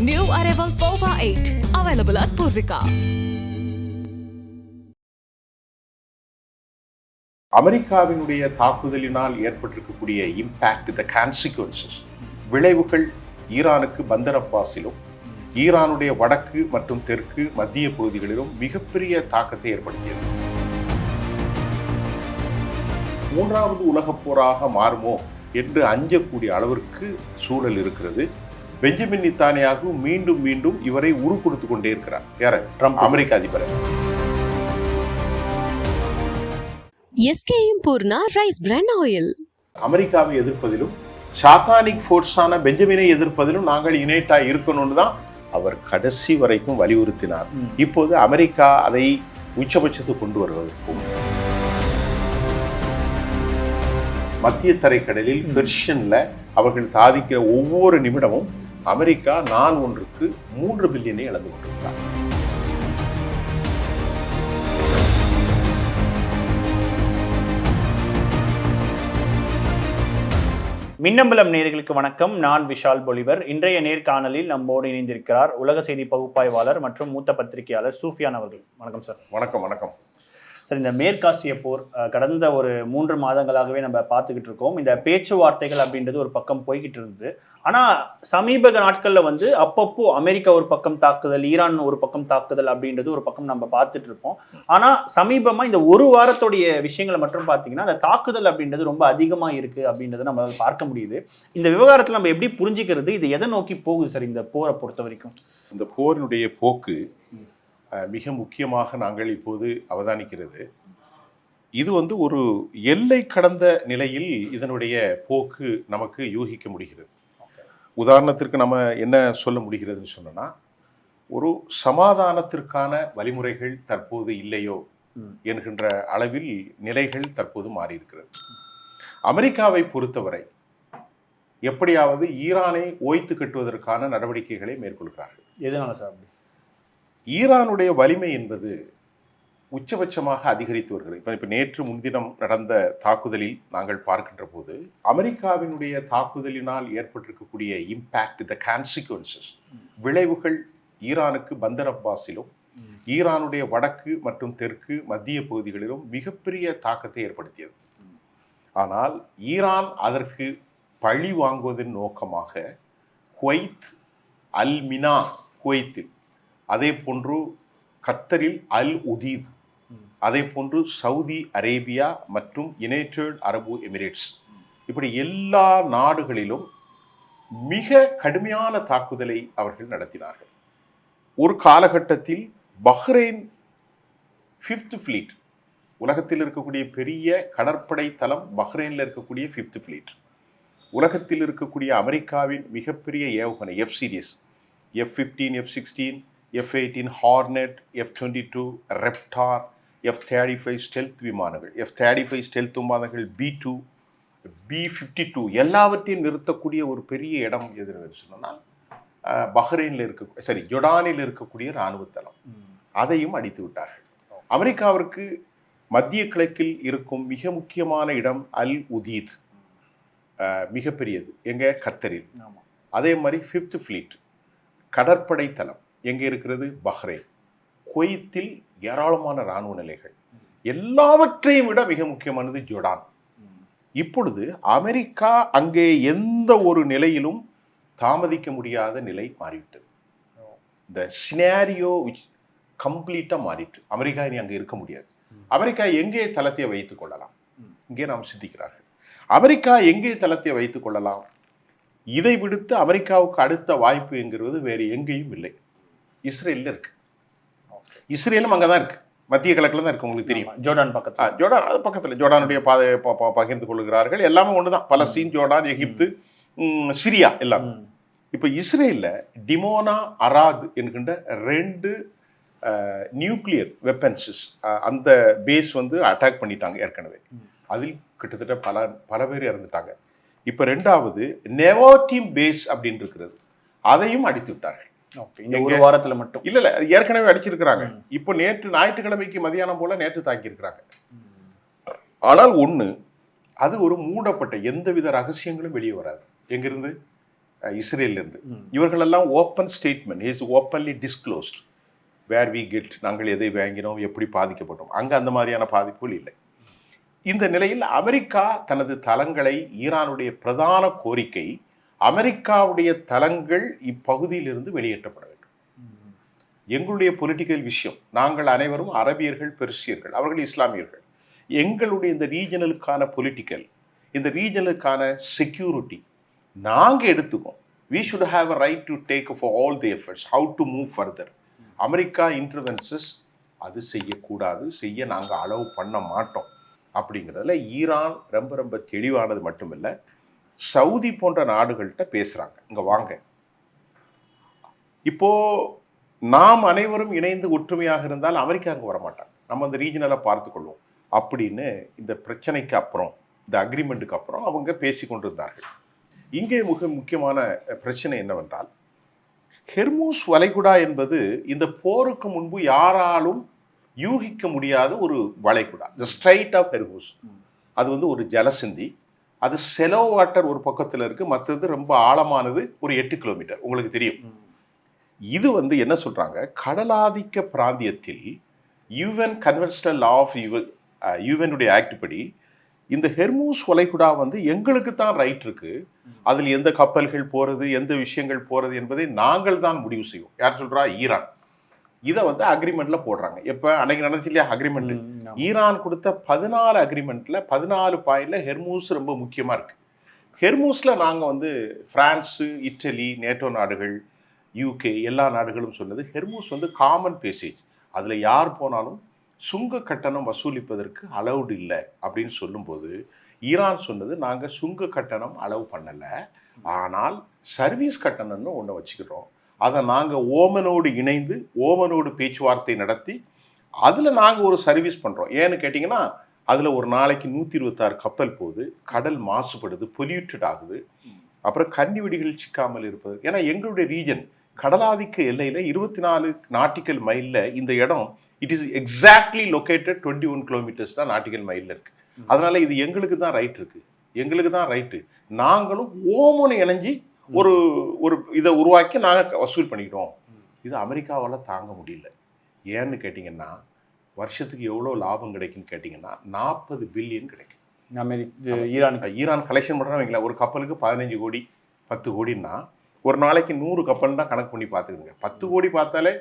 New Arrival Pova 8, available at Purvika. அமெரிக்காவினுடைய தாக்குதலினால் ஏற்பட்டிருக்கக்கூடிய impact, the consequences, விளைவுகள் ஈரானுக்கு பந்தர் அப்பாஸிலும் ஈரானுடைய வடக்கு மற்றும் தெற்கு மத்திய பகுதிகளிலும் மிகப்பெரிய தாக்கத்தை ஏற்படுத்தியது. மூன்றாவது உலகப் போராக மாறுமோ என்று அஞ்சக்கூடிய அளவிற்கு சூழல் இருக்கிறது. பெஞ்சமின் நெத்தன்யாகு மீண்டும் மீண்டும் இவரை உருக்கொடுத்து கொண்டே இருக்கிறார். யார? ட்ரம்ப், அமெரிக்க அதிபர். SKM Poorna rice brand oil. அமெரிக்காவை எதிர்ப்பதிலும் சாத்தானிக் ஃபோர்ஸான பெஞ்சமினை எதிர்ப்பதிலும் நாங்கள் யுனைட்டா இருக்கணும்னு தான் அவர் கடைசி வரைக்கும் வலியுறுத்தினார். இப்போது அமெரிக்கா அதை உச்சபட்சத்துக்கு கொண்டு வருவதற்கும் மத்திய தரைக்கடலில் பெர்ஷியன்ல அவர்கள் சாதிக்கிற ஒவ்வொரு நிமிடமும் அமெரிக்கா நாள் ஒன்றுக்கு 3 பில்லியனை இழந்து கொண்டிருக்கிறார். மின்னம்பலம் நேயர்களுக்கு வணக்கம். நான் விஷால் பொலிவர். இன்றைய நேர்காணலில் நம்மோடு இணைந்திருக்கிறார் உலக செய்தி பகுப்பாய்வாளர் மற்றும் மூத்த பத்திரிகையாளர் சூஃபியான் அவர்கள். வணக்கம் சார். வணக்கம். வணக்கம் சார். இந்த மேற்காசிய போர் கடந்த ஒரு 3 மாதங்களாகவே நம்ம பார்த்துக்கிட்டு இருக்கோம். இந்த பேச்சுவார்த்தைகள் அப்படின்றது ஒரு பக்கம் போய்கிட்டு இருந்தது. ஆனால் சமீப நாட்களில் அப்பப்போ அமெரிக்கா ஒரு பக்கம் தாக்குதல், ஈரான் ஒரு பக்கம் தாக்குதல் அப்படின்றது ஒரு பக்கம் நம்ம பார்த்துட்டு இருப்போம். ஆனால் சமீபமாக இந்த ஒரு வாரத்துடைய விஷயங்களை மட்டும் பார்த்தீங்கன்னா அந்த தாக்குதல் அப்படின்றது ரொம்ப அதிகமாக இருக்குது அப்படின்றத நம்மளால் பார்க்க முடியுது. இந்த விவகாரத்தில் நம்ம எப்படி புரிஞ்சுக்கிறது? இது எதை நோக்கி போகுது சார் இந்த போரை பொறுத்த வரைக்கும்? இந்த போரினுடைய போக்கு மிக முக்கியமாக நாங்கள் இப்போது அவதானிக்கிறது. இது ஒரு எல்லை கடந்த நிலையில் இதனுடைய போக்கு நமக்கு யூகிக்க முடிகிறது. உதாரணத்திற்கு நம்ம என்ன சொல்ல முடிகிறதுன்னு சொன்னோன்னா, ஒரு சமாதானத்திற்கான வழிமுறைகள் தற்போது இல்லையோ என்கின்ற அளவில் நிலைகள் தற்போது மாறி இருக்கிறது. அமெரிக்காவை பொறுத்தவரை எப்படியாவது ஈரானை ஓய்த்து கட்டுவதற்கான நடவடிக்கைகளை மேற்கொள்கிறார்கள். எதனால சார்? ஈரானுடைய வலிமை என்பது உச்சபட்சமாக அதிகரித்து வருகிறது. இப்போ நேற்று முன்தினம் நடந்த தாக்குதலில் நாங்கள் பார்க்கின்ற போது அமெரிக்காவினுடைய தாக்குதலினால் ஏற்பட்டிருக்கக்கூடிய இம்பாக்ட், த கான்சிக்வன்சஸ், விளைவுகள் ஈரானுக்கு பந்தர் அப்பாஸிலும் ஈரானுடைய வடக்கு மற்றும் தெற்கு மத்திய பகுதிகளிலும் மிகப்பெரிய தாக்கத்தை ஏற்படுத்தியது. ஆனால் ஈரான் அதற்கு பழி வாங்குவதன் நோக்கமாக குவைத், அல் மினா குவைத்தில், அதே போன்று கத்தரில் அல் உதீத், அதே போன்று சவுதி அரேபியா மற்றும் யுனைடெட் அரபு எமிரேட்ஸ், இப்படி எல்லா நாடுகளிலும் மிக கடுமையான தாக்குதலை அவர்கள் நடத்தினார்கள். ஒரு காலகட்டத்தில் பஹ்ரைன் 5th ஃப்ளீட், உலகத்தில் இருக்கக்கூடிய பெரிய கடற்படை தளம் பஹ்ரைனில் இருக்கக்கூடிய 5th ஃப்ளீட், உலகத்தில் இருக்கக்கூடிய அமெரிக்காவின் மிகப்பெரிய ஏவுகணை F series, F-15, F-16, F-18 hornet, F-22 ரெப்டார், F-35 stealth விமானங்கள், F-35 ஸ்டெல்த் விமானங்கள், B-2, B-52 எல்லாவற்றையும் நிறுத்தக்கூடிய ஒரு பெரிய இடம் எதுன்னு சொன்னால் பஹ்ரைனில் ஜோர்டானில் இருக்கக்கூடிய இராணுவ தளம். அதையும் அடித்து விட்டார்கள். அமெரிக்காவிற்கு மத்திய கிழக்கில் இருக்கும் மிக முக்கியமான இடம் அல் உதீத், மிகப்பெரியது, எங்க? கத்தரில். அதே மாதிரி 5th ஃப்ளீட் கடற்படை தளம் எங்கே இருக்கிறது? பஹ்ரைன். குவைத்தில் ஏராளமான இராணுவ நிலைகள். எல்லாவற்றையும் விட மிக முக்கியமானது ஜோர்டான். இப்பொழுது அமெரிக்கா அங்கே எந்த ஒரு நிலையிலும் தாமதிக்க முடியாத நிலை மாறிவிட்டது. இந்த சினாரியோ கம்ப்ளீட்டா மாறிட்டு அமெரிக்கா இனி அங்கே இருக்க முடியாது. அமெரிக்கா எங்கே தளத்தை வைத்துக் கொள்ளலாம்? இங்கே நாம் சிந்திக்கிறார்கள். அமெரிக்கா எங்கே தளத்தை வைத்துக் கொள்ளலாம்? இதை விடுத்து அமெரிக்காவுக்கு அடுத்த வாய்ப்பு என்கிறது வேறு எங்கேயும் இல்லை. இஸ்ரேலில் இருக்கு. இஸ்ரேலும் அங்கதான் இருக்கு, மத்திய கிழக்குல தான் இருக்கு. உங்களுக்கு தெரியும், ஜோர்டான் பக்கத்துல, ஜோர்டான் அது பக்கத்துல ஜோர்டானுடைய பாதை பகிர்ந்து கொள்கிறார்கள். எல்லாமே ஒண்ணுதான். பலஸ்தீன், ஜோர்டான், எகிப்து, சிரியா எல்லாம். இப்ப இஸ்ரேல்ல டிமோனா, அராத் என்கின்ற 2 நியூக்ளியர் வெப்பன்ஸஸ் அந்த பேஸ் அட்டாக் பண்ணிட்டாங்க ஏற்கனவே. அதில் கிட்டத்தட்ட பல பேர் இறந்துட்டாங்க. இப்ப 2வது நெவோட்டிம் பேஸ் அப்படின்னு இருக்கிறது, அதையும் அடித்து விட்டார்கள். ஒரு வாரத்துல மட்டும் இல்ல ஏற்கனவே அடிச்சிருக்கிறாங்க. இப்போ நேற்று ஞாயிற்றுக்கிழமைக்கு மதியானம் போல நேற்று தாக்கி இருக்கிறாங்க. ஆனால் ஒண்ணு, அது ஒரு மூடப்பட்ட, எந்தவித ரகசியங்களும் வெளியே வராது. எங்கிருந்து? இஸ்ரேலிருந்து. இவர்களெல்லாம் open statement is openly disclosed where we get, நாங்கள் எதை வாங்கினோம், எப்படி பாதிக்கப்பட்டோம். அங்கே அந்த மாதிரியான பாதிப்புகள் இல்லை. இந்த நிலையில் அமெரிக்கா தனது தளங்களை, ஈரானுடைய பிரதான கோரிக்கை அமெரிக்காவுடைய தளங்கள் இப்பகுதியிலிருந்து வெளியேற்றப்பட வேண்டும். எங்களுடைய பொலிட்டிக்கல் விஷயம், நாங்கள் அனைவரும் அரபியர்கள், பெர்சியர்கள், அவர்கள் இஸ்லாமியர்கள். எங்களுடைய இந்த ரீஜனலுக்கான பொலிட்டிக்கல், இந்த ரீஜனலுக்கான செக்யூரிட்டி நாங்கள் எடுத்துக்கோம். we should have a right to take for all the efforts how to move further. America interventions அது செய்யக்கூடாது, செய்ய நாங்கள் அலோவ் பண்ண மாட்டோம் அப்படிங்கிறதுல ஈரான் ரொம்ப ரொம்ப தெளிவானது மட்டுமில்லை, சவுதி போன்ற நாடுகள்கிட்ட பேசுகிறாங்க, இங்கே வாங்க, இப்போ நாம் அனைவரும் இணைந்து ஒற்றுமையாக இருந்தால் அமெரிக்கா அங்கே வரமாட்டாங்க, நம்ம அந்த ரீஜனலை பார்த்துக்கொள்வோம் அப்படின்னு இந்த பிரச்சனைக்கு அப்புறம், இந்த அக்ரிமெண்ட்டுக்கு அப்புறம் அவங்க பேசி கொண்டிருந்தார்கள். இங்கே மிக முக்கியமான பிரச்சனை என்னவென்றால், ஹெர்மூஸ் வளைகுடா என்பது இந்த போருக்கு முன்பு யாராலும் யூகிக்க முடியாத ஒரு வளைகுடா, த ஸ்ட்ரைட் ஆஃப் ஹெர்மூஸ். அது வந்து ஒரு ஜலசந்தி, அது செலோ வாட்டர் ஒரு பக்கத்தில் இருக்கு, மற்றது ரொம்ப ஆழமானது, ஒரு 8 கிலோமீட்டர், உங்களுக்கு தெரியும். இது வந்து என்ன சொல்றாங்க, கடலாதிக்க பிராந்தியத்தில் யுஎன் கன்வென்ஷனல் லா ஆஃப் யுஎனுடைய ஆக்ட் படி இந்த ஹெர்மூஸ் வளைகுடா வந்து எங்களுக்கு தான் ரைட் இருக்கு, அதில் எந்த கப்பல்கள் போறது, எந்த விஷயங்கள் போறது என்பதை நாங்கள் தான் முடிவு செய்வோம். யார் சொல்றா? ஈரான். இதை வந்து அக்ரிமெண்ட்ல போடுறாங்க. எப்ப அன்னைக்கு நடந்துச்சு இல்லையா அக்ரிமெண்ட், ஈரான் கொடுத்த 14 அக்ரிமெண்ட்ல 14 பாயிண்ட்ல ஹெர்மூஸ் ரொம்ப முக்கியமா இருக்கு. ஹெர்மூஸ்ல நாங்க வந்து பிரான்ஸ், இட்டலி, நேட்டோ நாடுகள், யூகே எல்லா நாடுகளும் சொன்னது ஹெர்மூஸ் வந்து காமன் பேசேஜ், அதுல யார் போனாலும் சுங்க கட்டணம் வசூலிப்பதற்கு அலவுடு இல்லை அப்படின்னு சொல்லும்போது ஈரான் சொன்னது, நாங்கள் சுங்க கட்டணம் அலோவ் பண்ணலை, ஆனால் சர்வீஸ் கட்டணம்னு ஒன்று வச்சுக்கிறோம், அதை நாங்கள் ஓமனோடு இணைந்து ஓமனோடு பேச்சுவார்த்தை நடத்தி அதில் நாங்கள் ஒரு சர்வீஸ் பண்ணுறோம். ஏன்னு கேட்டிங்கன்னா அதில் ஒரு நாளைக்கு 126 கப்பல் போகுது, கடல் மாசுபடுது, பொல்யூட்டட் ஆகுது, அப்புறம் கன்னிவெடிகள் சிக்காமல் இருப்பது. ஏன்னா எங்களுடைய ரீஜன் கடலாதிக்க எல்லையில் 24 நாட்டிக்கல் மைலில் இந்த இடம், it is exactly located 21 kilometres தான் நாட்டிக்கல் மைலில் இருக்கு. அதனால இது எங்களுக்கு தான் ரைட் இருக்கு, எங்களுக்கு தான் ரைட்டு, நாங்களும் ஓமனை இணைஞ்சி ஒரு ஒரு இதை உருவாக்கி நாங்கள் வசூல் பண்ணிக்கிறோம். இது அமெரிக்காவால் தாங்க முடியல. ஏன்னு கேட்டிங்கன்னா வருஷத்துக்கு எவ்வளோ லாபம் கிடைக்குன்னு கேட்டிங்கன்னா 40 பில்லியன் கிடைக்கும். ஈரான் கலெக்ஷன் பண்ணுறாங்க வைங்களா, ஒரு கப்பலுக்கு 15 கோடி 10 கோடின்னா ஒரு நாளைக்கு 100 கப்பல் தான் கணக்கு பண்ணி பார்த்துக்குங்க. 10 கோடி பார்த்தாலே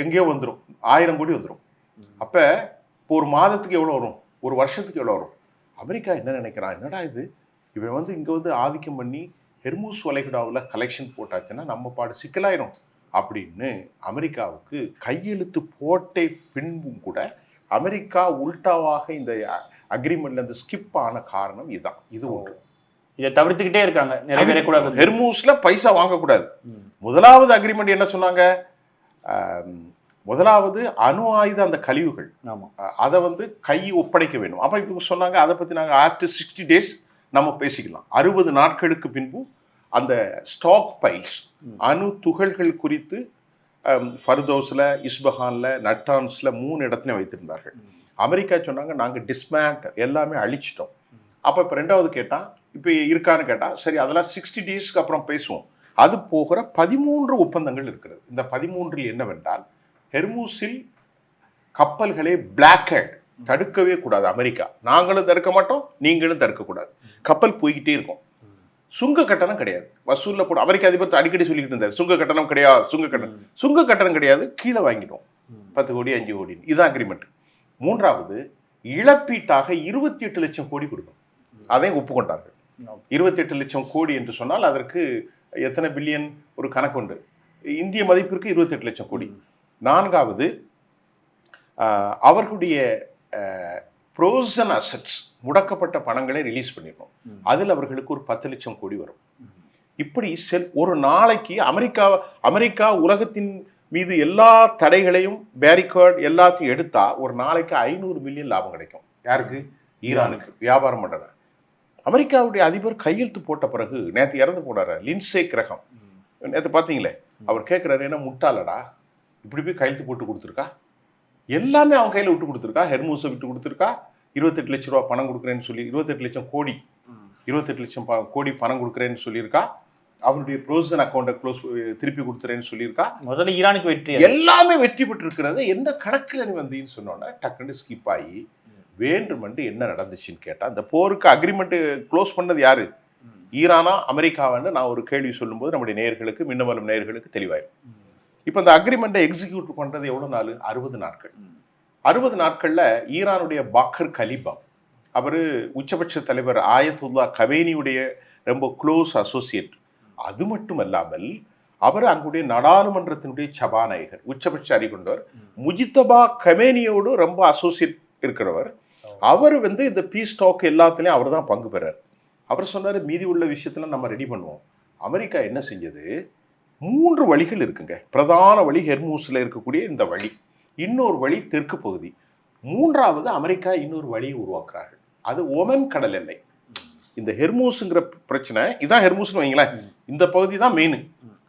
எங்கேயோ வந்துடும், 1000 கோடி வந்துடும். அப்போ இப்போ ஒரு மாதத்துக்கு எவ்வளோ வரும், ஒரு வருஷத்துக்கு எவ்வளோ வரும்? அமெரிக்கா என்ன நினைக்கிறான், என்னடா இது, இவன் வந்து இங்கே வந்து ஆதிக்கம் பண்ணி ஹெர்மூஸ் வளைகுடாவில் கலெக்ஷன் போட்டாச்சுன்னா நம்ம பாடு சிக்கலாயிரும் அப்படின்னு அமெரிக்காவுக்கு கையெழுத்து போட்டே பின்பும் கூட அமெரிக்கா உல்டாவாக இந்த அக்ரிமெண்ட்ல இருந்து ஸ்கிப் ஆன காரணம் இதுதான். இது ஒன்று, இதை தவிர்த்துக்கிட்டே இருக்காங்க, நிறைவேறக்கூடாது, ஹெர்மூஸ்ல பைசா வாங்கக்கூடாது. முதலாவது அக்ரிமெண்ட் என்ன சொன்னாங்க, முதலாவது அணு ஆயுத அந்த கழிவுகள் அதை வந்து கை ஒப்படைக்க வேண்டும். அப்ப இப்போ சொன்னாங்க அதை பத்தி நாங்கள் ஆஃப்டர் 60 days நம்ம பேசிக்கலாம். 60 நாட்களுக்கு பின்பு அந்த ஸ்டாக் பைல்ஸ் அணு துகள்கள் குறித்து ஃபர்தோஸ்ல, இஸ்பஹான்ல, நட்டான்ஸ்ல 3 இடத்துலையும் வைத்திருந்தார்கள். அமெரிக்கா சொன்னாங்க நாங்கள் டிஸ்மேண்ட் எல்லாமே அழிச்சிட்டோம். அப்போ இப்போ 2வது கேட்டால் இப்போ இருக்கான்னு கேட்டால் சரி அதெல்லாம் 60 daysக்கு அப்புறம் பேசுவோம். அது போகிற 13 ஒப்பந்தங்கள் இருக்கிறது. இந்த 13 என்னவென்றால், ஹெர்மூஸில் கப்பல்களை பிளாக்ஹெட் தடுக்கவே கூடாது அமெரிக்கா, நாங்களும் தடுக்க மாட்டோம், நீங்களும் தடுக்கக்கூடாது, கப்பல் போய்கிட்டே இருக்கும். சுங்க கட்டணம் கிடையாது, வசூலில் போட அமெரிக்க அதிபர் அடிக்கடி சொல்லிக்கிட்டு இருந்தார், சுங்க கட்டணம் கிடையாது, சுங்க கட்டணம் கிடையாது, கீழே வாங்கிட்டோம் 10 கோடி 5 கோடி, இதுதான் அக்ரிமெண்ட். 3வது இழப்பீட்டாக 28 லட்சம் கோடி கொடுக்கும், அதையும் ஒப்புக்கொண்டார்கள். 28 லட்சம் கோடி என்று சொன்னால் அதற்கு எத்தனை பில்லியன் ஒரு கணக்கு உண்டு, இந்திய மதிப்பிற்கு 28 லட்சம் கோடி. 4வது அவர்களுடைய ஃப்ரோசன் அசெட்ஸ், முடக்கப்பட்ட பணங்களை ரிலீஸ் பண்ணிடணும், அதில் அவர்களுக்கு ஒரு 10 லட்சம் கோடி வரும். இப்படி ஒரு நாளைக்கு அமெரிக்கா உலகத்தின் மீது எல்லா தடைகளையும் பேரிகார்ட் எல்லாத்தையும் எடுத்தா ஒரு நாளைக்கு 500 மில்லியன் லாபம் கிடைக்கும். யாருக்கு? ஈரானுக்கு வியாபாரம் பண்றாங்க. அமெரிக்காவுடைய அதிபர் கையெழுத்து போட்ட பிறகு, நேற்று இறந்து போனாரு லிண்ட்சே கிரஹாம், நேற்று பார்த்தீங்களே, அவர் கேட்குறாரு, என்ன முட்டாளடா இப்படி போய் கையெழுத்து போட்டு கொடுத்துருக்கா, எல்லாமே அவன் கையில் விட்டு கொடுத்துருக்கா, ஹெர்மூஸை விட்டு கொடுத்துருக்கா, 28 லட்சம் ரூபா பணம் கொடுக்குறேன்னு சொல்லி 28 லட்சம் கோடி 28 லட்சம் கோடி பணம் கொடுக்குறேன்னு சொல்லியிருக்கா, அவருடைய ப்ரோசன் அக்கௌண்ட்டை திருப்பி கொடுத்துறேன்னு சொல்லியிருக்கா. முதல்ல ஈரானுக்கு வெற்றி, எல்லாமே வெற்றி பெற்று இருக்கிறது. என்ன கணக்கில் நீ வந்தீங்கன்னு சொன்னோன்னா டக்குன்னு ஸ்கிப் ஆகி வேண்டுமென்று என்ன நடந்துச்சுன்னு கேட்டா, அந்த போருக்கு அக்ரிமெண்ட் க்ளோஸ் பண்ணது யாரு, ஈரானா அமெரிக்காவான்னு நான் ஒரு கேள்வி சொல்லும்போது நம்முடைய நேயர்களுக்கு, மின்னவலும் நேயர்களுக்கு தெளிவாயிடும். இப்போ அந்த அக்ரிமெண்ட்டை எக்ஸிக்யூட் பண்றது எவ்வளவு நாள்? 60 நாட்கள். 60 நாட்கள்ல ஈரானுடைய பாக்கர் கலிபா, அவரு உச்சபட்ச தலைவர் ஆயத்துல்லா கமேனியுடைய ரொம்ப க்ளோஸ் அசோசியேட். அது மட்டும் அல்லாமல் அவர் அங்குடைய நாடாளுமன்றத்தினுடைய சபாநாயகர், உச்சபட்ச அறிகொண்டவர். முஜித்தபா கமேனியோடு ரொம்ப அசோசியேட் இருக்கிறவர். அவர் இந்த பீஸ் டாக் எல்லாத்துலேயும் அவர் தான் பங்கு பெறார். அவர் சொன்னார், மீதி உள்ள விஷயத்துல நம்ம ரெடி பண்ணுவோம். அமெரிக்கா என்ன செஞ்சது, 3 வழிகள் இருக்குங்க. பிரதான வழி ஹெர்மூஸ்ல இருக்கக்கூடிய இந்த வழி, இன்னொரு வழி தெற்கு பகுதி, 3வது அமெரிக்கா இன்னொரு வழியை உருவாக்குறார்கள். அது ஒமன் கடல் எல்லை. இந்த ஹெர்மூஸ்ங்கிற பிரச்சனை இதான் ஹெர்மூஸ்னு வைங்களேன், இந்த பகுதி தான் மெயின்.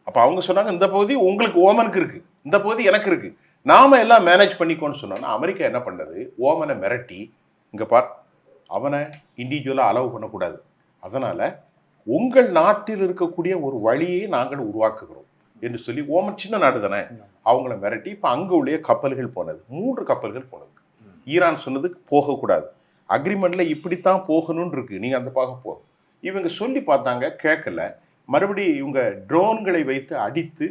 அப்ப அவங்க சொன்னாங்க, இந்த பகுதி உங்களுக்கு ஓமனுக்கு இருக்கு, இந்த பகுதி எனக்கு இருக்கு, நாம எல்லாம் மேனேஜ் பண்ணிக்கோன்னு சொன்னோன்னா அமெரிக்கா என்ன பண்ணது, ஓமனை மிரட்டி, இங்க பார் அவனை இண்டிவிஜுவலா அலோவ் பண்ணக்கூடாது, அதனால உங்கள் நாட்டில் இருக்கக்கூடிய ஒரு வழியை நாங்கள் உருவாக்குகிறோம் என்று சொல்லி, ஓமன் சின்ன நாடு தானே, அவங்கள மிரட்டி இப்ப அங்க உள்ள கப்பல்கள் போனது, 3 கப்பல்கள் போனது. ஈரான் சொன்னது போகக்கூடாது, அக்ரிமெண்ட்ல இப்படித்தான் போகணும்னு இருக்கு, நீங்க அந்த பாக போ. இவங்க சொல்லி பார்த்தாங்க, கேட்கல. மறுபடியும் இவங்க ட்ரோன்களை வைத்து அடித்து,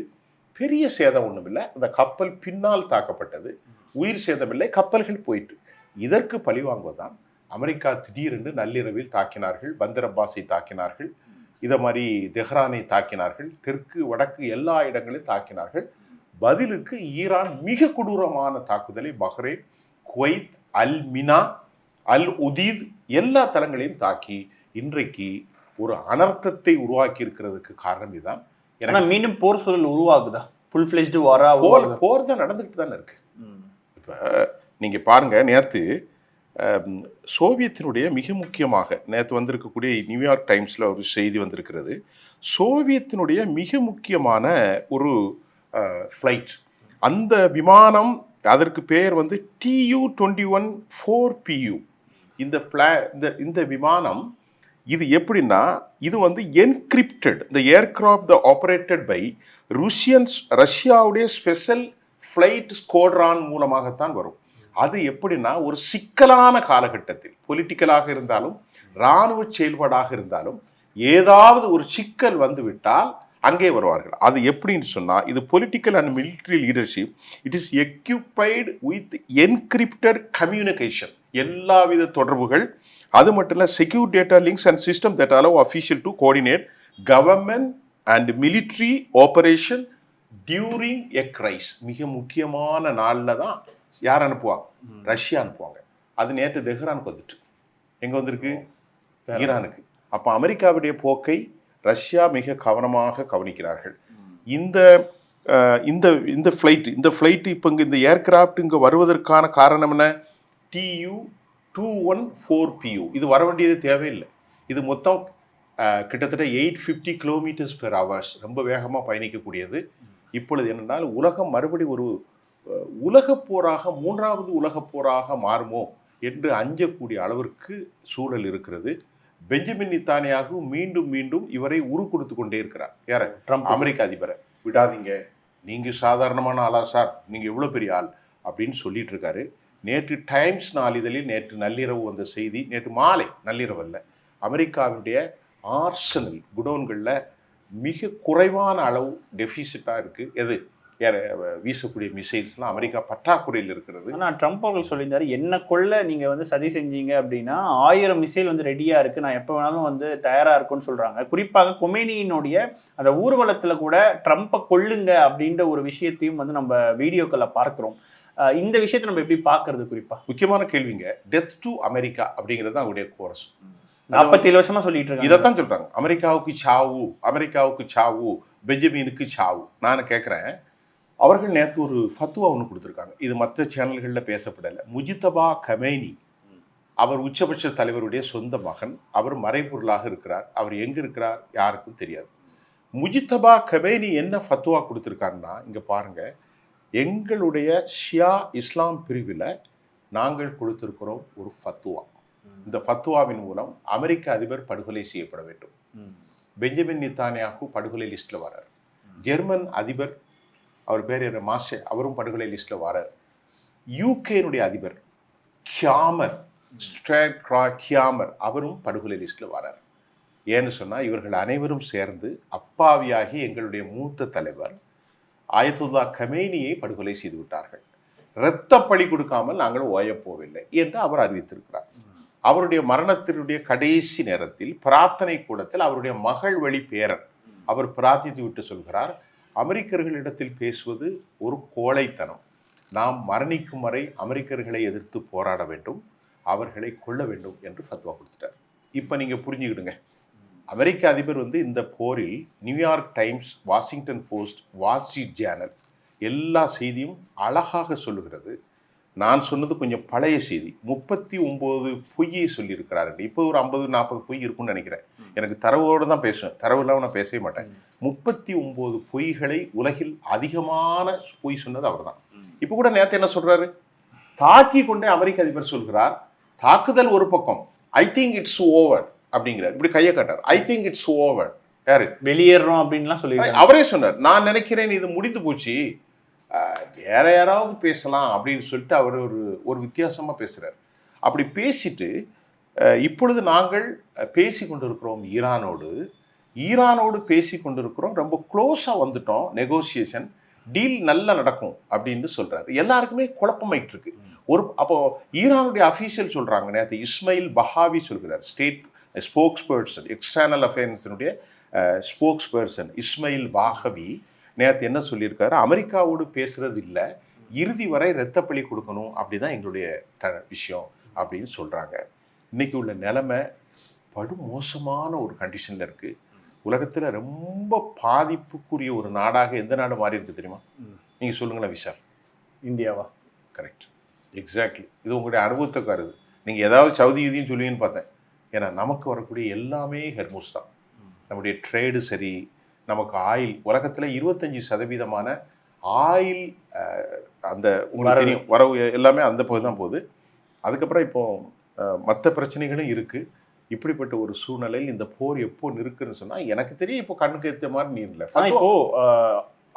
பெரிய சேதம் ஒண்ணும் இல்லை, அந்த கப்பல் பின்னால் தாக்கப்பட்டது, உயிர் சேதம் இல்லை, கப்பல்கள் போயிட்டு. இதற்கு பழிவாங்குவதுதான் அமெரிக்கா திடீரென்று நள்ளிரவில் தாக்கினார்கள், பந்தர் அப்பாஸை தாக்கினார்கள், இதை மாதிரி தெஹ்ரானை தாக்கினார்கள், தெற்கு வடக்கு எல்லா இடங்களையும் தாக்கினார்கள். பதிலுக்கு ஈரான் மிக கொடூரமான தாக்குதலை பஹ்ரைன், குவைத், அல் மினா, அல் உதீத் எல்லா தளங்களையும் தாக்கி இன்றைக்கு ஒரு அனர்த்தத்தை உருவாக்கி இருக்கிறதுக்கு காரணம் இதுதான். ஏன்னா மீண்டும் போர் சூழல் உருவாகுதா, ஃபுல் ஃபிளெஜ்டு வாரா? போர் தான் நடந்துகிட்டு தானே இருக்கு. இப்ப நீங்க பாருங்க, நேற்று சோவியத்தினுடைய மிக முக்கியமாக நேற்று வந்திருக்கக்கூடிய நியூயார்க் டைம்ஸ்ல ஒரு செய்தி வந்திருக்கிறது. சோவியத்தினுடைய மிக முக்கியமான ஒரு ஃப்ளைட், அந்த விமானம், அதற்கு பெயர் TU-21-4PU. இந்த விமானம் இது எப்படின்னா, இது என்கிரிப்டட், இந்த ஏர்கிராஃப்ட் ஆபரேட்டட் பை ரஷ்யாவுடைய ஸ்பெஷல் ஃப்ளைட் ஸ்குவாட்ரான் மூலமாகத்தான் வரும். அது எப்படின்னா, ஒரு சிக்கலான காலகட்டத்தில், பொலிட்டிக்கலாக இருந்தாலும் இராணுவ செயல்பாடாக இருந்தாலும், ஏதாவது ஒரு சிக்கல் வந்துவிட்டால் அங்கே வருவார்கள். அது எப்படின்னு சொன்னா, இது political and military leadership, it is equipped with encrypted communication, எல்லாவித தொடர்புகள். அது மட்டும் இல்ல, secure data links and system that allow official to coordinate government and military operation during a crisis. மிக முக்கியமான நாளில் தான் யார் அனுப்புவாங்க, ரஷ்யா அனுப்புவாங்க. அது நேற்று தெஹ்ரானுக்கு வந்துட்டு, எங்க வந்திருக்கு, ஈரானுக்கு. அப்ப அமெரிக்காவுடைய போக்கை ரஷ்யா மிக கவனமாக கவனிக்கிறார்கள். இந்த இந்த ஃப்ளைட் இப்போ இங்கே இந்த ஏர்கிராஃப்ட் இங்கே வருவதற்கான காரணம் என்ன, TU-21-4PU. இது வர வேண்டியது தேவையில்லை. இது மொத்தம் கிட்டத்தட்ட 850 km/h, ரொம்ப வேகமாக பயணிக்கக்கூடியது. இப்பொழுது என்னென்னால், உலகம் மறுபடி ஒரு உலகப் போராக, 3வது உலகப் போராக மாறுமோ என்று அஞ்சக்கூடிய அளவிற்கு சூழல் இருக்கிறது. பெஞ்சமின் நெத்தன்யாகு மீண்டும் மீண்டும் இவரை உரு கொடுத்து கொண்டே இருக்கிறார். யார, அமெரிக்க அதிபரை விடாதீங்க, நீங்க சாதாரணமான ஆளா சார், நீங்க எவ்வளவு பெரிய ஆள் அப்படின்னு சொல்லிட்டு இருக்காரு. நேற்று டைம்ஸ் நாளிதழில் நேற்று நள்ளிரவு வந்த செய்தி, நேற்று மாலை நள்ளிரவு அல்ல, அமெரிக்காவுடைய ஆர்சனல் குடோன்களில் மிக குறைவான அளவு டெபிசிட்டா இருக்கு. எது, வீசக்கூடிய மிசைல்ஸ்லாம் அமெரிக்கா பற்றாக்குறையில் இருக்கிறது. ஆனால் ட்ரம்ப் அவர்கள் சொல்லியிருந்தாரு, என்ன கொள்ள நீங்க சதி செஞ்சீங்க அப்படின்னா 1000 மிசைல் ரெடியா இருக்கு, நான் எப்போ வேணாலும் தயாரா இருக்குன்னு சொல்றாங்க. குறிப்பாக கொமேனியினுடைய அந்த ஊர்வலத்துல கூட ட்ரம்ப்பை கொள்ளுங்க அப்படின்ற ஒரு விஷயத்தையும் நம்ம வீடியோக்களை பார்க்கிறோம். இந்த விஷயத்தை நம்ம எப்படி பார்க்கறது? குறிப்பா முக்கியமான கேள்விங்க. டெத் டு அமெரிக்கா அப்படிங்கிறது தான் அவருடைய கோரஸ். 47 வருஷமா சொல்லிட்டு இருக்காங்க, இதைத்தான் சொல்றாங்க. அமெரிக்காவுக்கு சாவு, அமெரிக்காவுக்கு சாவு, பெஞ்சமினுக்கு சாவு. நான் கேட்கிறேன், அவர்கள் நேற்று ஒரு ஃபத்துவா ஒன்று கொடுத்துருக்காங்க, இது மற்ற சேனல்களில் பேசப்படலை. முஜித்தபா கமேனி, அவர் உச்சபட்ச தலைவருடைய சொந்த மகன், அவர் மறைபொருளாக இருக்கிறார். அவர் எங்க இருக்கிறார் யாருக்கும் தெரியாது. முஜித்தபா கமேனி என்ன ஃபத்துவா கொடுத்துருக்காருன்னா, இங்க பாருங்க, எங்களுடைய ஷியா இஸ்லாம் பிரிவில் நாங்கள் கொடுத்திருக்கிறோம் ஒரு ஃபத்துவா. இந்த ஃபத்துவாவின் மூலம் அமெரிக்க அதிபர் படுகொலை செய்யப்பட வேண்டும். பெஞ்சமின் நித்தானியாகு படுகொலை லிஸ்ட்டில் வரார். ஜெர்மன் அதிபர் அவர் பேர் என்ன மாஷே, அவரும் படுகொலை லிஸ்ட்டில் வரார். யூகேனுடைய அதிபர் கியாமர், கியாமர், அவரும் படுகொலை லிஸ்ட்டில் வரார். ஏன்னு சொன்னால் இவர்கள் அனைவரும் சேர்ந்து அப்பாவியாகி எங்களுடைய மூத்த தலைவர் ஆயத்துல்லா கமேனியை படுகொலை செய்து விட்டார்கள். இரத்த பழி கொடுக்காமல் நாங்கள் ஓயப்போவில்லை என்று அவர் அறிவித்திருக்கிறார். அவருடைய மரணத்தினுடைய கடைசி நேரத்தில் பிரார்த்தனை கூடத்தில் அவருடைய மகள் வழி பேரன் அவர் பிரார்த்தித்து விட்டு சொல்கிறார், அமெரிக்கர்களிடத்தில் பேசுவது ஒரு கோழைத்தனம். நாம் மரணிக்கும் வரை அமெரிக்கர்களை எதிர்த்து போராட வேண்டும், அவர்களை கொள்ள வேண்டும் என்று ஃபத்வா கொடுத்துட்டார். இப்போ நீங்கள் புரிஞ்சுக்கிடுங்க, அமெரிக்க அதிபர் இந்த போரில் New York times, Washington post, Wall Street Journal எல்லா செய்தியும் அழகாக சொல்லுகிறது. நான் சொன்னது கொஞ்சம் பழைய செய்தி. 39 பொய்யை சொல்லியிருக்கிறார். இப்போ ஒரு 50-40 பொய் இருக்குன்னு நினைக்கிறேன். எனக்கு தரவோடு தான் பேசுவேன், தரவு இல்லாமல் நான் பேசவே மாட்டேன். 39 பொய்களை உலகில் அதிகமான பொய் சொன்னது அவர் தான். இப்போ கூட நேற்று என்ன சொல்றாரு, தாக்கி கொண்டே அமெரிக்க அதிபர் சொல்கிறார், தாக்குதல் ஒரு பக்கம், ஐ திங்க் இட்ஸ் ஓவர் அப்படிங்கிறார். இப்படி கையை காட்டார், ஐ திங்க் இட்ஸ் ஓவர். யாரு வெளியேறோம் அப்படின்லாம் சொல்லி அவரே சொன்னார், நான் நினைக்கிறேன் இது முடிந்து போச்சு, வேற யாராவது பேசலாம் அப்படின்னு சொல்லிட்டு அவர் ஒரு வித்தியாசமா பேசுறார். அப்படி பேசிட்டு இப்பொழுது நாங்கள் பேசி கொண்டிருக்கிறோம் ஈரானோடு பேசி கொண்டிருக்கிறோம், ரொம்ப க்ளோஸா வந்துட்டோம், நெகோசியேஷன் டீல் நல்லா நடக்கும் அப்படின்னு சொல்றாரு. எல்லாருக்குமே குழப்பமாயிட்டு இருக்கு. அப்போ ஈரானுடைய அஃபீஷியல் சொல்றாங்க, நேற்று இஸ்மாயில் பஹாவி சொல்கிறார், ஸ்டேட் ஸ்போக்ஸ் பர்சன், எக்ஸ்டர்னல் அஃபேர்ஸினுடைய ஸ்போக்ஸ் பர்சன் இஸ்மாயில் பாகவி நேற்று என்ன சொல்லியிருக்காரு, அமெரிக்காவோடு பேசுறது இல்லை, இறுதி வரை இரத்தப்பழி கொடுக்கணும், அப்படிதான் எங்களுடைய விஷயம் அப்படின்னு சொல்றாங்க. இன்னைக்கு உள்ள நிலைமை படு மோசமான ஒரு கண்டிஷன்ல இருக்கு. உலகத்துல ரொம்ப பாதிப்புக்குரிய ஒரு நாடாக எந்த நாடு மாறி இருக்கு தெரியுமா? நீங்க சொல்லுங்களேன் விஷால். இந்தியாவா? Correct, exactly. இது உங்களுடைய அனுபவத்தை கருது. நீங்க ஏதாவது சவுதி யுதின்னு சொல்லுவீங்கன்னு பார்த்தேன். ஏன்னா நமக்கு வரக்கூடிய எல்லாமே ஹெர்மூஸ் தான். நம்முடைய ட்ரேடு சரி, நமக்கு ஆயில், உலகத்துல 25% ஆயில் அந்த உங்களுக்கு தெரியும் வரவு எல்லாமே அந்த பகுதி தான் போகுது. அதுக்கப்புறம் இப்போ மற்ற பிரச்சனைகளும் இருக்கு. இப்படிப்பட்ட ஒரு சூழ்நிலையில் இந்த போர் எப்போ நிற்குன்னு சொன்னா எனக்கு தெரியும் இப்போ கண்ணுக்கு ஏற்ற மாதிரி நீ இல்லை. இப்போ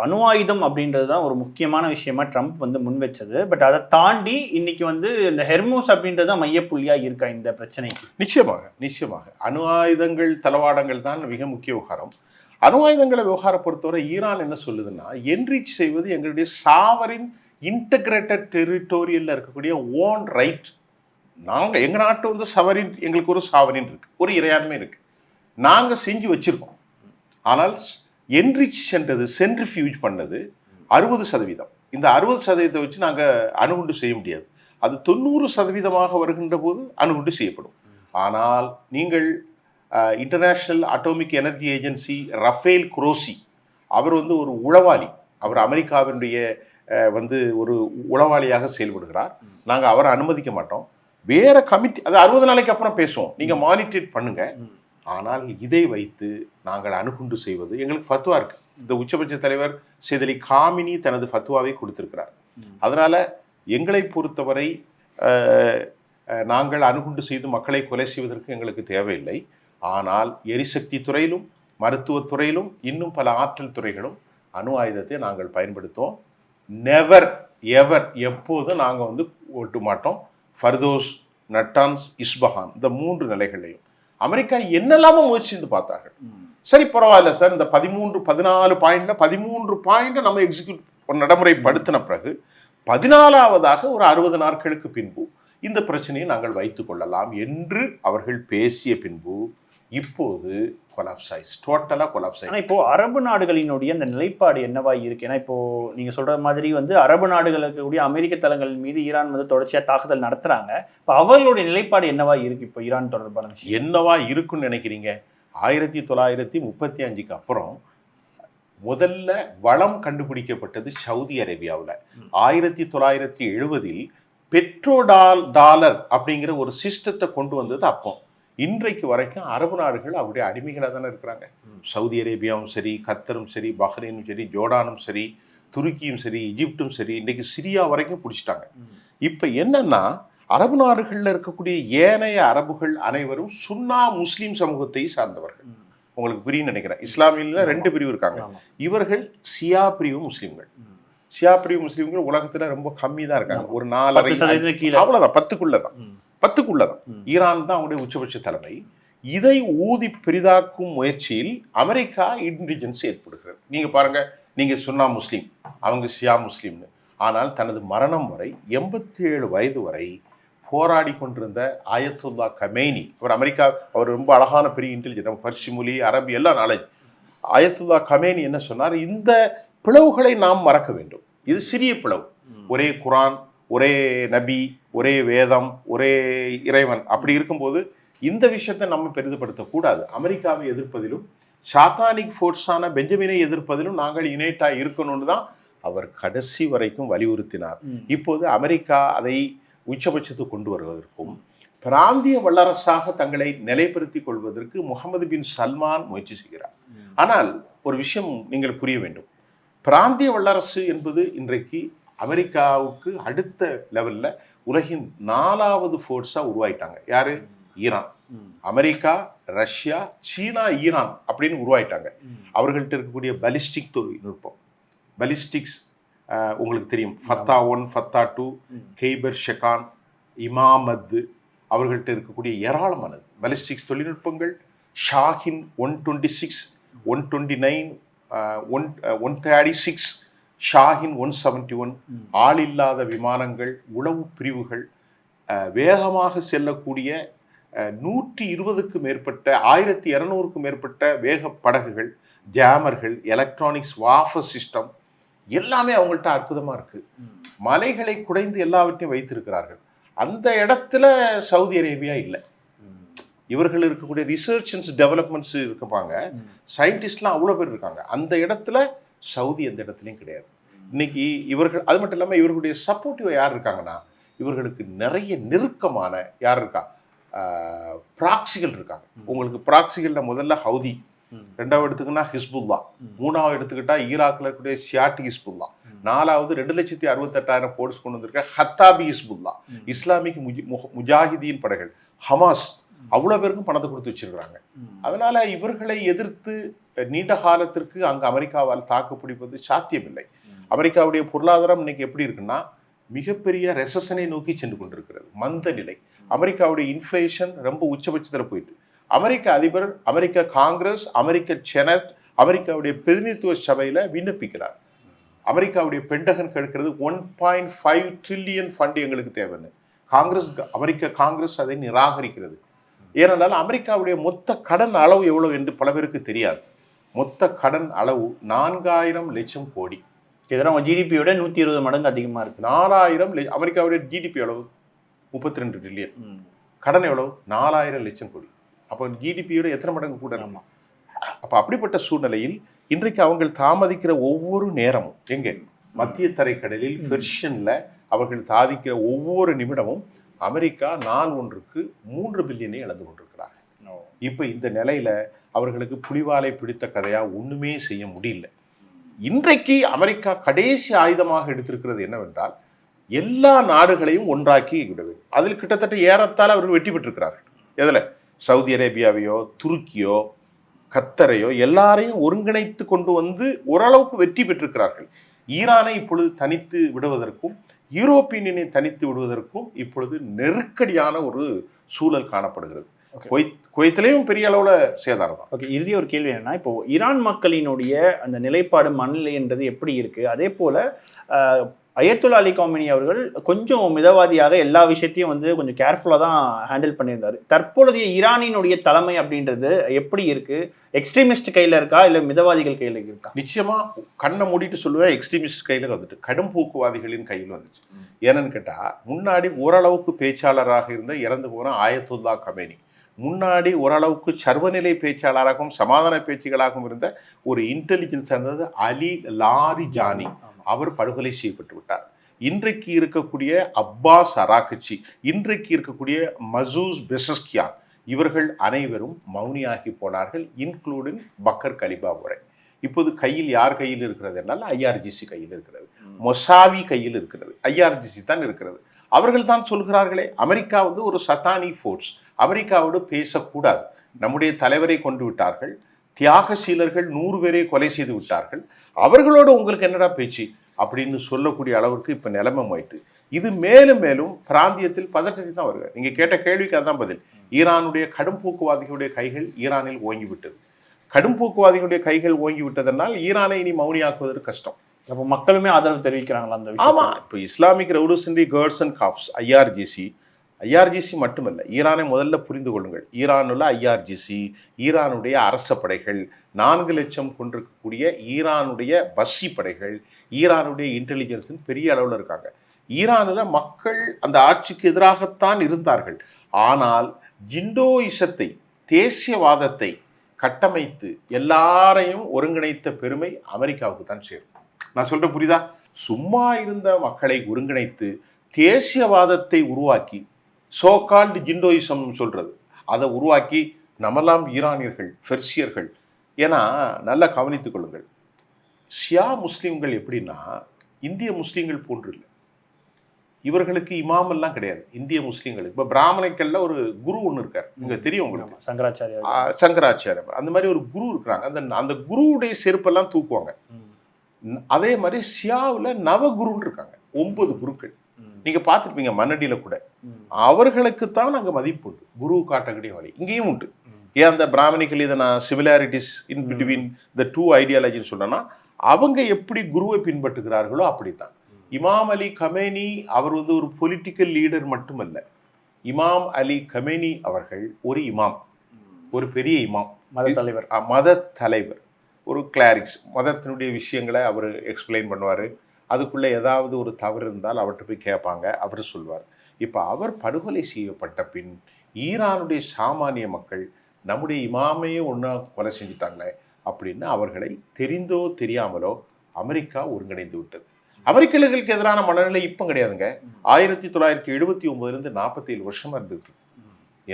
அணு ஆயுதம் அப்படின்றது தான் ஒரு முக்கியமான விஷயமா ட்ரம்ப் முன் வச்சது. பட் அதை தாண்டி இன்னைக்கு இந்த ஹெர்மூஸ் அப்படின்றது மையப்புள்ளியா இருக்கா இந்த பிரச்சனைக்கு? நிச்சயமாக அணு ஆயுதங்கள் தளவாடங்கள் தான் மிக முக்கிய விவகாரம். அணு ஆயுதங்களை விவகாரம் பொறுத்தவரை ஈரான் என்ன சொல்லுதுன்னா, என்ரிச் செய்வது எங்களுடைய சாவரின் இன்டகிரேட்டட் டெரிட்டோரியல்ல இருக்கக்கூடிய ஓன் ரைட். நாங்க எங்க நாட்டு சவரின், எங்களுக்கு ஒரு சாவரின் இருக்கு, ஒரு இறையாண்மை இருக்கு, நாங்க செஞ்சு வச்சிருக்கோம். ஆனால் என்ரிச் என்றது, சென்ட்ரிஃபியூஜ் பண்ணது 60%. இந்த 60% வச்சு நாங்க அணுகுண்டு செய்ய முடியாது. அது 90% வருகின்ற போது அணுகுண்டு செய்யப்படும். ஆனால் நீங்கள் international atomic energy agency Rafael Grossi, அவர் ஒரு உளவாளி, அவர் அமெரிக்காவினுடைய ஒரு உளவாளியாக செயல்படுகிறார். நாங்கள் அவரை அனுமதிக்க மாட்டோம். வேற கமிட்டி, அது 60 நாளைக்கு அப்புறம் பேசுவோம், நீங்க மானிட்டர் பண்ணுங்க. ஆனால் இதை வைத்து நாங்கள் அணுகுண்டு செய்வது எங்களுக்கு ஃபத்வா இருக்கு. இந்த உச்சபட்ச தலைவர் சையத் அலி காமினி தனது ஃபத்வாவை கொடுத்திருக்கிறார். அதனால எங்களை பொறுத்தவரை நாங்கள் அணுகுண்டு செய்து மக்களை கொலை செய்வதற்கு எங்களுக்கு தேவையில்லை. ஆனால் எரிசக்தி துறையிலும் மருத்துவத்துறையிலும் இன்னும் பல ஆற்றல் துறைகளும் அணு ஆயுதத்தை நாங்கள் பயன்படுத்துவோம். நெவர் எவர், எப்போதும் நாங்கள் ஓட்ட மாட்டோம். ஃபர்தோஸ், நட்டான்ஸ், இஸ்பஹான், இந்த 3 நிலைகளையும் அமெரிக்கா என்னெல்லாமோ முயற்சி பார்த்தார்கள். சரி பரவாயில்ல சார், இந்த 14 பாயிண்ட்ல 13 பாயிண்ட நம்ம எக்ஸிக்யூட் நடைமுறைப்படுத்தின பிறகு 14ஆவதாக ஒரு 60 நாட்களுக்கு பின்பு இந்த பிரச்சனையை நாங்கள் வைத்துக் கொள்ளலாம் என்று அவர்கள் பேசிய பின்பு இப்போது டோட்டலா கொலாப்ஸ் ஆயிடுச்சு. இப்போ அரபு நாடுகளினுடைய அந்த நிலைப்பாடு என்னவா இருக்கு? ஏன்னா இப்போ நீங்க சொல்ற மாதிரி அரபு நாடுகளுக்கு கூடிய அமெரிக்க தளங்கள் மீது ஈரான் தொடர்ச்சியா தாக்குதல் நடத்துறாங்க. இப்போ அவர்களுடைய நிலைப்பாடு என்னவா இருக்கு? இப்போ ஈரான் தொடர்பான விஷயம் என்னவா இருக்குன்னு நினைக்கிறீங்க? 1935க்கு அப்புறம் முதல்ல வளம் கண்டுபிடிக்கப்பட்டது சவுதி அரேபியாவில். 1970 பெட்ரோ டாலர் அப்படிங்கிற ஒரு சிஸ்டத்தை கொண்டு வந்தது அப்போ. இன்றைக்கு வரைக்கும் அரபு நாடுகள் அவருடைய அடிமைகளாக தானே இருக்கிறாங்க. சவுதி அரேபியாவும் சரி, கத்தரும் சரி, பஹ்ரைனும் சரி, ஜோர்டானும் சரி, துருக்கியும் சரி, எகிப்தும் சரி, இன்றைக்கு சிரியா வரைக்கும் பிடிச்சிட்டாங்க. இப்போ என்னன்னா, அரபு நாடுகளில் இருக்கக்கூடிய ஏனைய அரபுகள் அனைவரும் சுன்னா முஸ்லீம் சமூகத்தை சார்ந்தவர்கள். உங்களுக்கு புரியும் நினைக்கிறேன். இஸ்லாமியில 2 பிரிவு இருக்காங்க. இவர்கள் ஷியா பிரிவு முஸ்லிம்கள். ஷியா பிரிவு முஸ்லிம்கள் உலகத்துல ரொம்ப கம்மி தான் இருக்காங்க. ஒரு 4 அவ்வளவுதான், 10க்குள்ளதான். ஈரான் தான் அவங்களுடைய உச்சபட்ச தலைமை. இதை ஊதி பெரிதாக்கும் முயற்சியில் அமெரிக்கா இன்டெலிஜென்ஸ் ஏற்படுகிறது. நீங்க பாருங்க, நீங்க சுன்னா முஸ்லீம், அவங்க ஷியா முஸ்லீம்னு. ஆனால் தனது மரணம் வரை 87 வயது வரை போராடி கொண்டிருந்த ஆயத்துல்லா கமேனி, அவர் அமெரிக்கா, அவர் ரொம்ப அழகான பெரிய இன்டெலிஜென்ட், பர்ஷி மொழி, அரபி எல்லாம் நாலேஜ். ஆயத்துல்லா கமேனி என்ன சொன்னார்? இந்த பிளவுகளை நாம் மறக்க வேண்டும். இது சிறிய பிளவு. ஒரே குரான், ஒரே நபி, ஒரே வேதம், ஒரே இறைவன். அப்படி இருக்கும்போது இந்த விஷயத்தை நம்ம பெரிதுபடுத்தக்கூடாது. அமெரிக்காவை எதிர்ப்பதிலும் சாத்தானிக் ஃபோர்ஸான பெஞ்சமினை எதிர்ப்பதிலும் நாங்கள் யுனைட்டா இருக்கணும்னு தான் அவர் கடைசி வரைக்கும் வலியுறுத்தினார். இப்போது அமெரிக்கா அதை உச்சபட்சத்துக்கு கொண்டு வருவதற்கும் பிராந்திய வல்லரசாக தங்களை நிலைப்படுத்திக் கொள்வதற்கு முகமது பின் சல்மான் முயற்சி செய்கிறார். ஆனால் ஒரு விஷயம் நீங்கள் புரிய வேண்டும். பிராந்திய வல்லரசு என்பது இன்றைக்கு அமெரிக்காவுக்கு அடுத்த லெவல்ல உலகின் 4வது ஃபோர்ஸா உருவாயிட்டாங்க. யாரு? ஈரான். அமெரிக்கா, ரஷ்யா, சீனா, ஈரான் அப்படின்னு உருவாயிட்டாங்க. அவர்கள்ட்ட இருக்கக்கூடிய பலிஸ்டிக் தொழில்நுட்பம், பலிஸ்டிக்ஸ் உங்களுக்கு தெரியும், ஃபத்தா 1, ஃபத்தா 2, ஹெய்பர் ஷெகான், இமாமத், அவர்கள்ட்ட இருக்கக்கூடிய ஏராளமானது பலிஸ்டிக்ஸ் தொழில்நுட்பங்கள். ஷாஹின் 126, 129, 136, ஷாஹின் 171, ஆள் இல்லாத விமானங்கள், உளவு பிரிவுகள், வேகமாக செல்லக்கூடிய 120க்கும் மேற்பட்ட 1200க்கும் மேற்பட்ட வேக படகுகள், ஜாமர்கள், எலக்ட்ரானிக்ஸ் வாஃபர் சிஸ்டம், எல்லாமே அவங்கள்ட்ட அற்புதமா இருக்கு. மலைகளை குடைந்து எல்லாவற்றையும் வைத்திருக்கிறார்கள். அந்த இடத்துல சவுதி அரேபியா இல்லை. இவர்கள் இருக்கக்கூடிய ரிசர்ச் அண்ட் டெவலப்மெண்ட்ஸ் இருப்பாங்க, சயின்டிஸ்ட்லாம் அவ்வளோ பேர் இருக்காங்க. அந்த இடத்துல சவுதி எந்த இடத்துலையும் கிடையாது. இன்னைக்கு இவர்கள், அது மட்டும் இல்லாமல் இவர்களுடைய சப்போர்ட்டிவ் யார் இருக்காங்கன்னா, இவர்களுக்கு நிறைய நெருக்கமான யார் இருக்கா, ப்ராக்சிகள் இருக்காங்க. உங்களுக்கு ப்ராக்சிகள்ல முதல்ல ஹவுதி, 2வது எடுத்துக்கிட்டா ஹிஸ்புல்லா, 3வது எடுத்துக்கிட்டா ஈராக்ல இருக்கக்கூடிய ஷியாட்டி ஹிஸ்புல்லா, 4வது 2,68,000 போர்ஸ் கொண்டு வந்திருக்க ஹத்தாபி ஹிஸ்புல்லா, இஸ்லாமிக் முஜாஹிதீன் படைகள், ஹமாஸ், அவ்வளவு பேருக்கும் பணத்தை கொடுத்து வச்சிருக்கிறாங்க. அதனால இவர்களை எதிர்த்து நீண்ட காலத்திற்கு அங்கு அமெரிக்காவால் தாக்கு பிடிப்பது சாத்தியமில்லை. அமெரிக்காவுடைய பொருளாதாரம் இன்னைக்கு எப்படி இருக்குன்னா, மிகப்பெரிய ரெசஷனை நோக்கி சென்று கொண்டிருக்கிறது, மந்த நிலை. அமெரிக்காவுடைய இன்ஃப்ளேஷன் ரொம்ப உச்சபட்சத்தில் போயிட்டு, அமெரிக்க அதிபர், அமெரிக்க காங்கிரஸ், அமெரிக்க செனட், அமெரிக்காவுடைய பிரதிநிதித்துவ சபையில விண்ணப்பிக்கிறார். அமெரிக்காவுடைய பென்டகன் கேட்கிறது 1.5 ட்ரில்லியன் ஃபண்ட் எங்களுக்கு தேவைன்னு. அமெரிக்க காங்கிரஸ் அதை நிராகரிக்கிறது. ஏனென்றால் அமெரிக்காவுடைய மொத்த கடன் அளவு எவ்வளவு என்று பல பேருக்கு தெரியாது. மொத்த கடன் அளவு 4000 லட்சம் கோடி. ஜிடிபியோட 120 மடங்கு அதிகமா இருக்கு. 4000. அமெரிக்காவுடைய ஜிடிபி எவ்வளவு? 32 ட்ரில்லியன். கடன் எவ்வளவு? 4000 லட்சம் கோடி. அப்போ ஜிடிபியோட எத்தனை மடங்கு கூட இருக்குமா? அப்போ அப்படிப்பட்ட சூழ்நிலையில் இன்றைக்கு அவங்க தாமதிக்கிற ஒவ்வொரு நேரமும், எங்கே மத்திய தரைக்கடலில் பெர்ஷியன்ல அவர்கள் சாதிக்கிற ஒவ்வொரு நிமிடமும் அமெரிக்கா நாள் ஒன்றுக்கு 3 பில்லியனை இழந்து கொண்டிருக்கிறார்கள். இப்போ இந்த நிலையில அவர்களுக்கு புலிவாலை பிடித்த கதையா ஒண்ணுமே செய்ய முடியல. இன்றைக்கு அமெரிக்கா கடைசி ஆயுதமாக எடுத்திருக்கிறது என்னவென்றால், எல்லா நாடுகளையும் ஒன்றாக்கி விட வேண்டும். அதில் கிட்டத்தட்ட ஏறத்தால் அவர்கள் வெற்றி பெற்றிருக்கிறார்கள். எதுல? சவுதி அரேபியாவையோ, துருக்கியோ, கத்தரையோ எல்லாரையும் ஒருங்கிணைத்து கொண்டு வந்து ஓரளவுக்கு வெற்றி பெற்றிருக்கிறார்கள். ஈரானை இப்பொழுது தனித்து விடுவதற்கும் யூரோப்பியனை தனித்து விடுவதற்கும் இப்பொழுது நெருக்கடியான ஒரு சூழல் காணப்படுகிறது. குவைத்திலையும் பெரிய அளவுல சேதாரம் தான். ஓகே, இறுதிய ஒரு கேள்வி என்னன்னா, இப்போ ஈரான் மக்களினுடைய அந்த நிலைப்பாடு, மனநிலைன்றது எப்படி இருக்கு? அதே போல அயத்துல்லா அலி காமினி அவர்கள் கொஞ்சம் மிதவாதியாக எல்லா விஷயத்தையும் கொஞ்சம் கேர்ஃபுல்லாக தான் ஹேண்டில் பண்ணியிருந்தாரு. தற்பொழுதைய ஈரானினுடைய தலைமை அப்படின்றது எப்படி இருக்கு? எக்ஸ்ட்ரீமிஸ்ட் கையில இருக்கா, இல்லை மிதவாதிகள் கையில இருக்கா? நிச்சயமா கண்ணை மூடிட்டு சொல்லுவேன், எக்ஸ்ட்ரீமிஸ்ட் கையில வந்துட்டு, கடும் போக்குவாதிகளின் கையில் வந்துச்சு. ஏன்னு கேட்டா, முன்னாடி ஓரளவுக்கு பேச்சாளராக இருந்த இறந்து போன ஆயத்துல்லா கமேனி, முன்னாடி ஓரளவுக்கு சர்வநிலை பேச்சாளராகவும் சமாதான பேச்சுகளாகவும் இருந்த ஒரு இன்டெலிஜென்ஸ் இருந்தது அலி லாரிஜானி, அவர் படுகொலை செய்யப்பட்டு விட்டார். இன்றைக்கு இருக்கக்கூடிய அப்பாஸ் அராகச்சி, இன்றைக்கு இருக்கக்கூடிய மசூஸ் பெசஸ்கியான், இவர்கள் அனைவரும் மௌனியாகி போனார்கள், இன்க்ளூடிங் பக்கர் கலிபா வரை. இப்போது கையில் யார் கையில் இருக்கிறது என்றால் ஐஆர்ஜிசி கையில் இருக்கிறது, மொசாவி கையில் இருக்கிறது, ஐஆர்ஜிசி தான் இருக்கிறது. அவர்கள் தான் சொல்கிறார்களே, அமெரிக்கா ஒரு சத்தானி ஃபோர்ஸ், அமெரிக்காவோடு பேசக்கூடாது, நம்முடைய தலைவரை கொண்டு விட்டார்கள், தியாகசீலர்கள் 100 பேரை கொலை செய்து விட்டார்கள், அவர்களோட உங்களுக்கு என்னடா பேச்சு அப்படின்னு சொல்லக்கூடிய அளவுக்கு இப்போ நிலைமை ஆயிட்டு. இது மேலும் மேலும் பிராந்தியத்தில் பதற்றத்தை தான் வருது. நீங்க கேட்ட கேள்விக்கு அதான் பதில். ஈரானுடைய கடும் போக்குவாதிகளுடைய கைகள் ஈரானில் ஓங்கிவிட்டது. கடும் போக்குவாதிகளுடைய கைகள் ஓங்கிவிட்டதனால் ஈரானை இனி மௌனியாக்குவதற்கு கஷ்டம். அப்போ மக்களுமே ஆதரவு தெரிவிக்கிறாங்களா அந்த விஷயம்? ஆமா, இப்போ Islamic revolutionary guards and corps IRGC மட்டுமல்ல, ஈரானை முதல்ல புரிந்து கொள்ளுங்கள். ஈரானுள்ள ஐஆர்ஜிசி, ஈரானுடைய அரச படைகள், 4 லட்சம் கொண்டிருக்கக்கூடிய ஈரானுடைய பஸ்ஸி படைகள், ஈரானுடைய இன்டெலிஜென்ஸ் பெரிய அளவில் இருக்காங்க. ஈரானில் மக்கள் அந்த ஆட்சிக்கு எதிராகத்தான் இருந்தார்கள். ஆனால் ஜிண்டோயிசத்தை, தேசியவாதத்தை கட்டமைத்து எல்லாரையும் ஒருங்கிணைத்த பெருமை அமெரிக்காவுக்கு தான் சேரும். நான் சொல்றேன் புரியுதா? சும்மா இருந்த மக்களை ஒருங்கிணைத்து தேசியவாதத்தை உருவாக்கி, சோகால்டு ஜிண்டோயிசம் சொல்றது, அதை உருவாக்கி நம்மெல்லாம் ஈரானியர்கள், பெர்சியர்கள். ஏன்னா நல்லா கவனித்துக் கொள்ளுங்கள், ஷியா முஸ்லீம்கள் எப்படின்னா இந்திய முஸ்லீம்கள் போன்று இல்லை. இவர்களுக்கு இமாம் எல்லாம் கிடையாது. இந்திய முஸ்லீம்களுக்கு இப்போ பிராமணிக்கள்ல ஒரு குரு ஒன்று இருக்கார், இங்க தெரியும் உங்களுக்கு, சங்கராச்சாரியர். அந்த மாதிரி ஒரு குரு இருக்கிறாங்க. அந்த குருவுடைய செருப்பெல்லாம் தூக்குவாங்க. அதே மாதிரி ஷியாவில் நவகுருன்னு இருக்காங்க, 9 குருக்கள். நீங்க பார்த்துருப்பீங்க மன்னடியில கூட. அவர்களுக்குத்தான் அங்கே மதிப்பு உண்டு, குரு காட்டக்கூடிய வழி இங்கேயும் உண்டு. ஏன் அந்த பிராமணிகள் இதை நான் சிமிலாரிட்டிஸ் இன் பிட்வீன் த 2 ஐடியாலஜின்னு சொன்னா, அவங்க எப்படி குருவை பின்பற்றுகிறார்களோ அப்படித்தான். இமாம் அலி கமேனி அவர் ஒரு பொலிட்டிக்கல் லீடர் மட்டுமல்ல. இமாம் அலி கமேனி அவர்கள் ஒரு இமாம், ஒரு பெரிய இமாம், மத தலைவர், ஒரு கிளாரிக்ஸ். மதத்தினுடைய விஷயங்களை அவர் எக்ஸ்பிளைன் பண்ணுவார். அதுக்குள்ளே ஏதாவது ஒரு தவறு இருந்தால் அவர்கிட்ட போய் கேட்பாங்க, அவர் சொல்வார். இப்போ அவர் படுகொலை செய்யப்பட்ட பின் ஈரானுடைய சாமானிய மக்கள் நம்முடைய இமாமையே ஒன்றா கொலை செஞ்சுட்டாங்களே அப்படின்னு அவர்களை தெரிந்தோ தெரியாமலோ அமெரிக்கா ஒருங்கிணைந்து விட்டது. அமெரிக்கர்களுக்கு எதிரான மனநிலை இப்போ கிடையாதுங்க. 1979 47 வருஷமா இருந்துட்டு.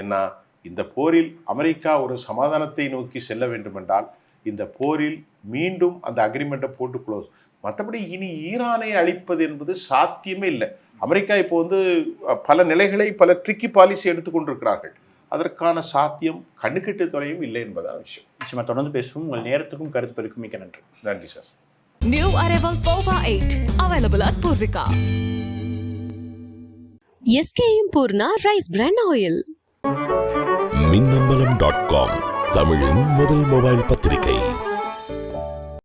ஏன்னா இந்த போரில் அமெரிக்கா ஒரு சமாதானத்தை நோக்கி செல்ல வேண்டும் என்றால் இந்த போரில் மீண்டும் அந்த அக்ரிமெண்ட்டை போட்டு க்ளோஸ். மற்றபடி இனி ஈரானை அழிப்பது என்பது சாத்தியமே இல்லை. அமெரிக்கா இப்போ பல நிலைகளை, பல ட்ரிக்கி பாலிசி எடுத்துக்கொண்டிருக்கிறார்கள். அதற்கான சாத்தியம் கண்ணுக்கெட்டு தொலையும் இல்லை என்பதான் விஷயம். நிச்சயமா தொடர்ந்து பேசுவோம். உங்கள் நேரத்துக்கும் கருத்து பெருக்கும் மிக்க நன்றி. நன்றி sir. New arrival Pova 8 available at Purvika. SKM Purna Rice Bran Oil. மின்னம்பலம்.com தமிழின் முதல் மொபைல் பத்திரிகை.